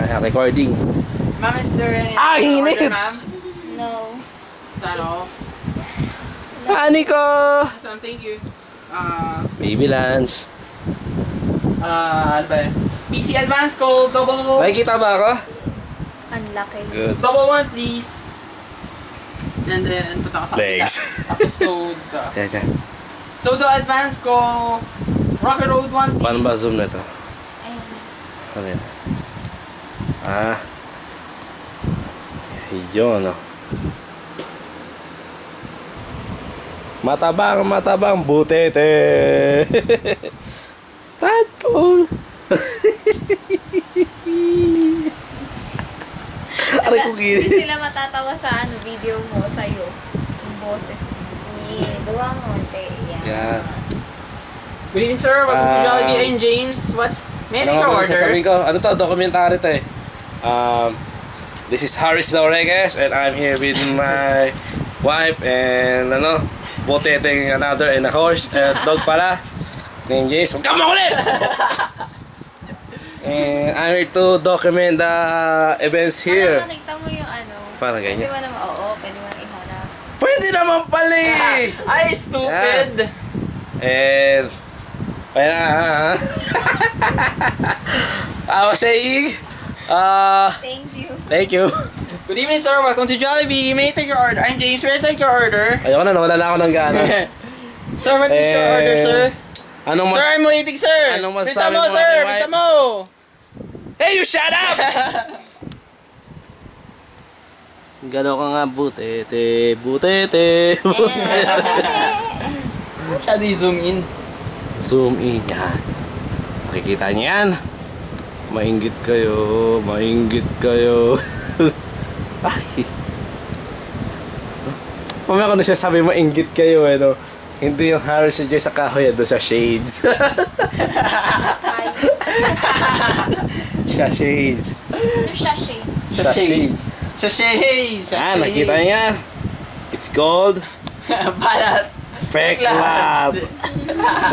Recording. Ma'am, is there any init! order, ma'am? No. Is that all? Honey ko! Awesome, thank you. Baby Lance. Ano ba yun? PC Advance Call, double... Nakikita ba ako? Unlucky. Good. Double one, please. And then, punta ka sa Legs. episode. Teka. Sodo Advance Call, Rocky Road 1, please. Paano ba zoom na ito? Ayun. Ano yan? Yun, oh. Matabang butete. Tadpole. Aray ko gini. Hindi sila matatawa sa video mo, sa'yo. Yung boses mo. Gawa mo, Yan. Good evening, sir. Welcome to Jollibee. I'm James. What? May I take your order? Sasabihin ko, ano to? Documentary to eh. This is Harris Lauregues and I'm here with my wife and boteteng another and a horse and dog pala. Named James. Huwag ka makulit! And I'm here to document the events here. Para makita mo yung Parang ganyan. Pwede mo naman, pwede mo iharap. Pwede naman pala eh! Ay, stupid! And I was saying Thank you. Good evening, sir. Welcome to Jollibee. May I take your order? I'm James. May I take your order? Ayoko na, nawala na ako ng gana. Sir, what is your order, sir? Sir, I'm waiting, sir. Anong Bisa masasabi mo, mo, sir. Ate White? Bisa mo. Hey, you shut up! Galaw ka nga, butete. Siya di zoom in. Zoom in, yan. Makikita niyo yan. Mainggit kayo. Ay. Mamaya ko na siya sabi mainggit kayo eh, no? Hindi yung Harris si Jay sa kahoy, doon sa shades. Siya shades. Ano siya, shades? Siya shades. Siya Nakita niyo yan. It's called Balat. Fake Lab.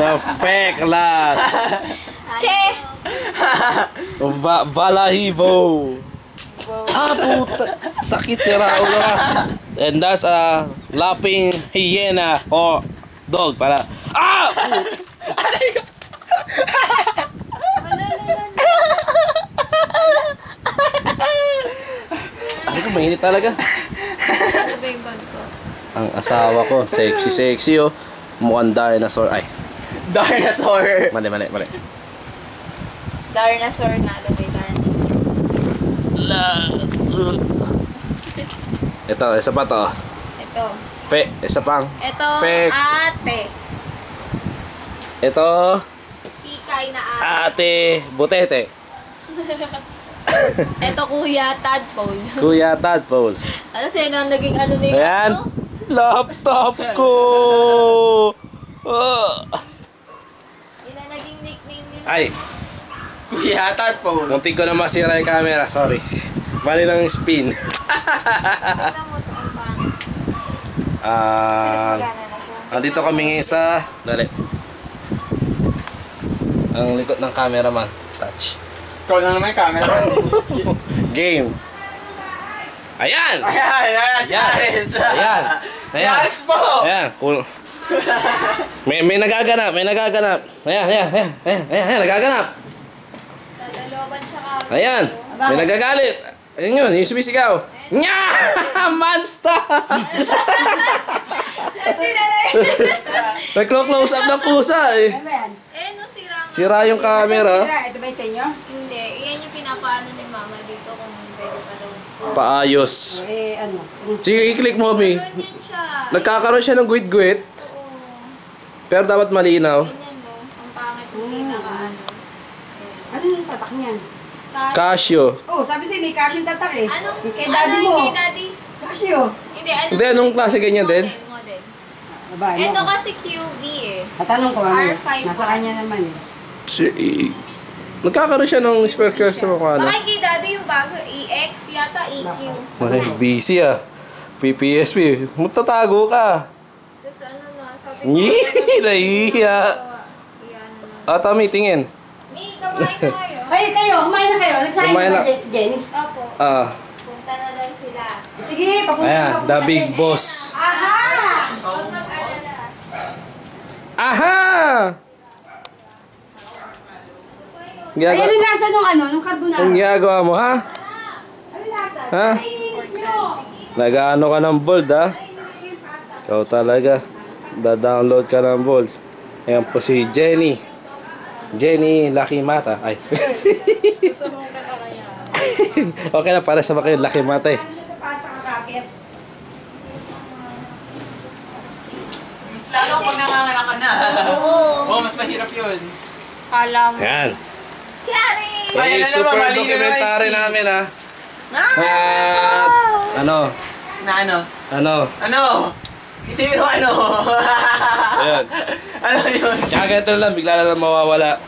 The Fake Lab. Che! Balahibo. Puta. Sakit si Raul na. And that's a laughing hyena or dog pala. Ay ko, mainit talaga. Ano ba yung bag ko? Ang asawa ko, sexy oh. Mukhang dinosaur. Ay, Dinosaur. mali. Dinosaur na. Ano ba yung dinosaur? Ito, isa pa to. Ito. Isa pang. Ito, Fake. ate. Ito, Pikay na ate butete. Ito, kuya, tadpole. Kuya Tadpole. Ano sino ang naging nila? Ayan. Laptop ko. Yun ang naging nickname nila. Ay, Kuya Tadpole. muntik ko na masira yung camera. Sorry. Bali lang yung spin. Kita mo ito ang pang. Andito kami ngayon sa... Dali. Ang likod ng cameraman. Touch. Ikaw lang naman yung camera. Game. Ayan! Si Aris. Ayan. Si Aris po. Ayan. Cool. May nagaganap. Ayan. Nagaganap. Nalaloban siya ka. Ayan. May nagagalit. Ayun yun. Yung sumisigaw. Nya! Monster! Naglo-close up ng pusa eh. Ano yan? No, sira nga. Sira yung camera. Ito ba yung sa inyo? Hindi. Iyan yung pinapaano ni mama dito kung pwede pa daw. Paayos. Ano? Sige, i-click mo, Mi. Ganyan siya. Nagkakaroon siya ng guwit-guwit. Oo. Pero dapat malinaw. Ganyan no. Ang pangit yung pinakaano. Ano yung tatak niyan? Casio. Oh, sabi sa'yo may cashew tatak eh. Anong, Kay daddy mo. Kay daddy? Cashew. Hindi, ano? Hindi, anong klase ganyan din? Model. Aba, ano? Ito kasi QV eh. Tatanong ko ano. R5 Nasa kanya naman eh. Nagkakaroon siya ng spare sa mukha na. Baka kay daddy yung bago, EX yata, EQ. Ay, busy ah. PPSP. Magtatago ka. Tapos ano na, sabi Yee! Nahihiya. Iyan na. Tami, tingin. Mi, kumain na kayo. Ay, kayo, kumain na kayo. Nagsahin Kumain na Jess, Jenny. Opo. Punta na daw sila. Sige, papunta Ayan, ka. the big boss. Aha! Huwag mag-alala. Aha! Ay, ano Ginagawa, lasa nung ano, nung carbonara? ang ginagawa mo, ha? Ano lasa? Ha? Kainin nyo. Nag-ano ka ng Bold, ha? Ikaw talaga. Da-download ka ng Bold. Ayan po si Jenny. Jenny Lucky Mata. Ay. Okay na, para sa mga kayo, Lucky Mata eh. Ano siya sa pasta kakakit? Lalo pag nanganganak ka na. Oo. Oo, mas mahirap yun. Kala mo. Ayan. Yari! Ayan Yung na super naman, mali na documentary naman, namin, ha? Ah! At, ano? Na ano? Ano? Ano? Isipin mo ano? Ayan. Ano yun? Tsaka ganito lang, bigla na lang mawawala.